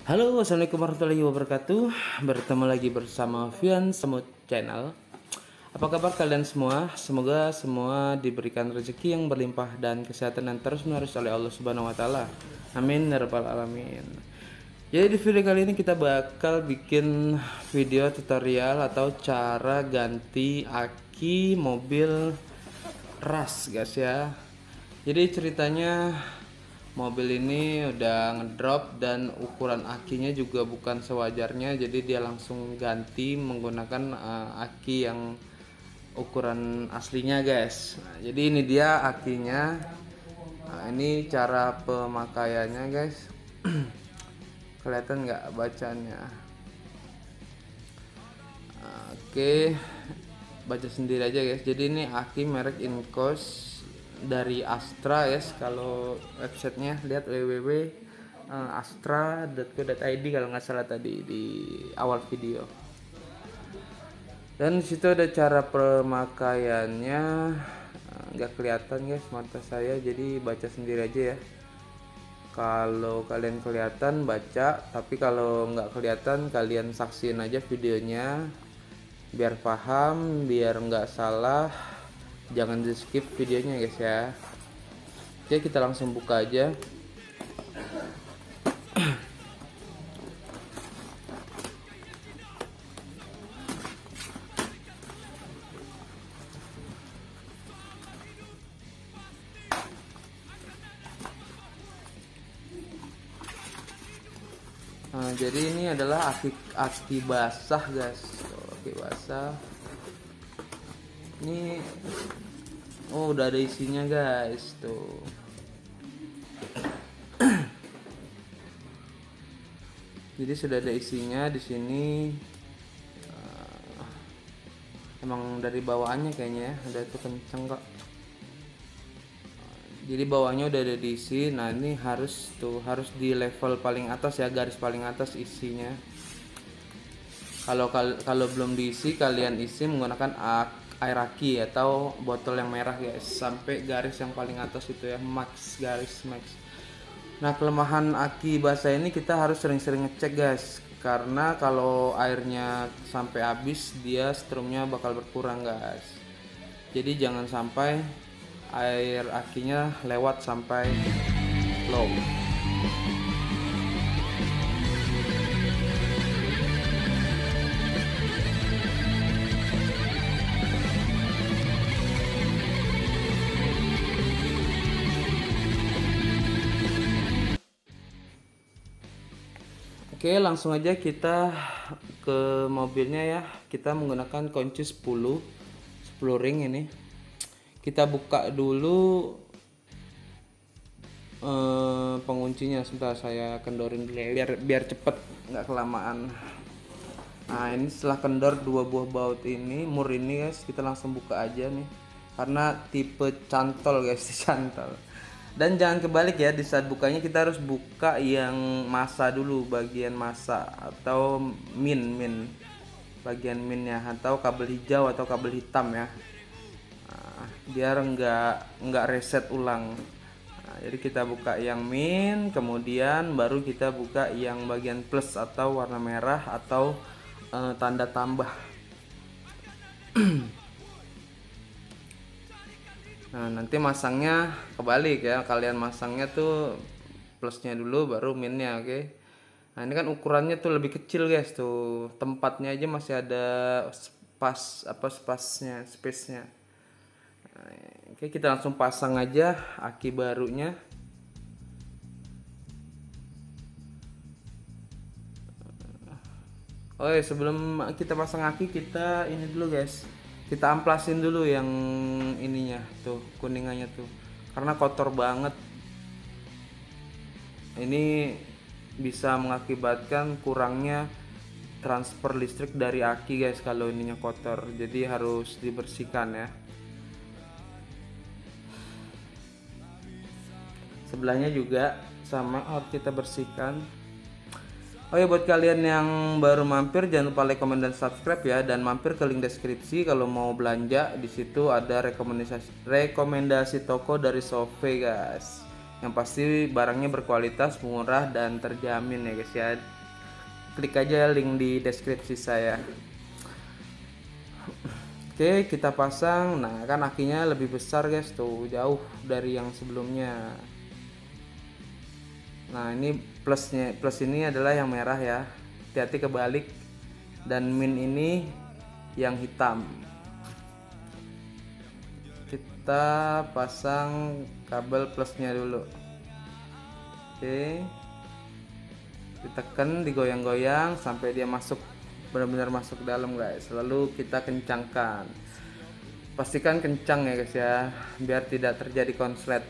Halo, assalamualaikum warahmatullahi wabarakatuh. Bertemu lagi bersama Vian Semut Channel. Apa kabar kalian semua? Semoga semua diberikan rezeki yang berlimpah dan kesehatan yang terus menerus oleh Allah Subhanahu Wa Taala. Amin ya rabbal alamin. Jadi di video kali ini kita bakal bikin video tutorial atau cara ganti aki mobil ras, guys ya. Jadi ceritanya mobil ini udah ngedrop dan ukuran akinya juga bukan sewajarnya, jadi dia langsung ganti menggunakan aki yang ukuran aslinya, guys. Nah, jadi ini dia akinya. Nah, ini cara pemakaiannya, guys. Kelihatan nggak bacanya? Oke, baca sendiri aja, guys. Jadi ini aki merek Incos dari Astra, ya. Kalau websitenya lihat www.astra.co.id kalau nggak salah tadi di awal video. Dan disitu ada cara pemakaiannya. Nggak kelihatan, guys, mata saya, jadi baca sendiri aja ya. Kalau kalian kelihatan baca, tapi kalau nggak kelihatan kalian saksiin aja videonya biar paham, biar nggak salah. Jangan di skip videonya, guys ya. Oke, kita langsung buka aja. Nah, jadi ini adalah aki basah, guys. Aki basah. Ini udah ada isinya, guys, tuh. Jadi sudah ada isinya di sini. Emang dari bawaannya kayaknya ya, udah itu kenceng kok. Jadi bawahnya udah ada diisi. Nah, ini harus di level paling atas ya, garis paling atas isinya. Kalau belum diisi, kalian isi menggunakan air aki atau botol yang merah, guys, sampai garis yang paling atas itu ya, garis max. Nah, kelemahan aki basah ini kita harus sering-sering ngecek, guys, karena kalau airnya sampai habis dia strumnya bakal berkurang, guys. Jadi jangan sampai air akinya lewat sampai low. Oke, langsung aja kita ke mobilnya ya. Kita menggunakan kunci 10 ring ini. Kita buka dulu penguncinya. Sebentar, saya kendorin dulu ya, biar cepet, nggak kelamaan. Nah, ini setelah kendor dua buah baut ini, mur ini, guys, kita langsung buka aja nih. Karena tipe cantol, guys, cantol. Dan jangan kebalik ya, di saat bukanya kita harus buka yang masa dulu, bagian masa atau min bagian minnya, atau kabel hijau atau kabel hitam ya. Nah, biar nggak reset ulang. Nah, jadi kita buka yang min, kemudian baru kita buka yang bagian plus atau warna merah atau tanda tambah. Nah, nanti masangnya kebalik ya, kalian masangnya tuh plusnya dulu baru minnya, oke. Nah, ini kan ukurannya tuh lebih kecil, guys, tuh tempatnya aja masih ada space-nya. Nah, oke, kita langsung pasang aja aki barunya. Oh ya, sebelum kita pasang aki, kita ini dulu, guys, kita amplasin dulu yang ininya tuh, kuningannya tuh, karena kotor banget. Ini bisa mengakibatkan kurangnya transfer listrik dari aki, guys, kalau ininya kotor. Jadi harus dibersihkan ya. Sebelahnya juga sama harus kita bersihkan. Oh ya, buat kalian yang baru mampir jangan lupa like, comment, dan subscribe ya, dan mampir ke link deskripsi kalau mau belanja. Di situ ada rekomendasi toko dari Sofe, guys. Yang pasti barangnya berkualitas, murah, dan terjamin ya guys ya. Klik aja link di deskripsi saya. Oke, kita pasang. Nah, kan akinya lebih besar guys, tuh jauh dari yang sebelumnya. Nah, ini plusnya, plus ini adalah yang merah ya. Hati-hati kebalik. Dan min ini yang hitam. Kita pasang kabel plusnya dulu. Oke, ditekan, digoyang-goyang sampai dia masuk, benar-benar masuk ke dalam guys. Lalu kita kencangkan, pastikan kencang ya guys ya, biar tidak terjadi konslet.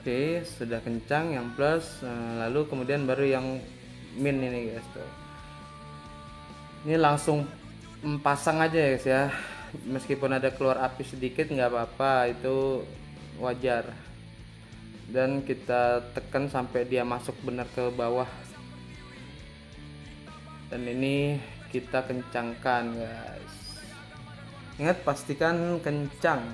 Oke, sudah kencang yang plus. Lalu kemudian baru yang min ini guys tuh. Ini langsung pasang aja ya guys ya. Meskipun ada keluar api sedikit nggak apa-apa, itu wajar. Dan kita tekan sampai dia masuk benar ke bawah. Dan ini kita kencangkan guys. Ingat, pastikan kencang.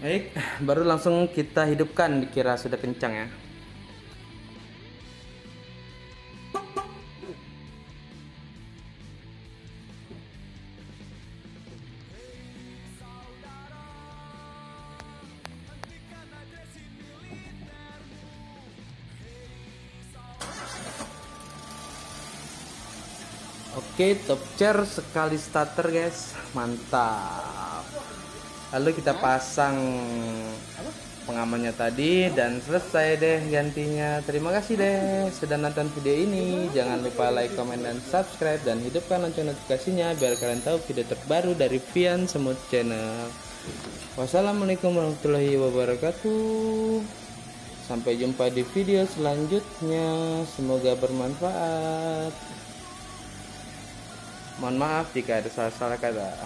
Baik, baru langsung kita hidupkan, dikira sudah kencang ya. Oke, top chair sekali starter guys, mantap. Lalu kita pasang pengamannya tadi dan selesai deh gantinya. Terima kasih deh sudah nonton video ini. Jangan lupa like, comment, dan subscribe, dan hidupkan lonceng notifikasinya biar kalian tahu video terbaru dari Vian Semut Channel. Wassalamualaikum warahmatullahi wabarakatuh. Sampai jumpa di video selanjutnya. Semoga bermanfaat. Mohon maaf jika ada salah-salah kata.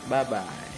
Bye bye.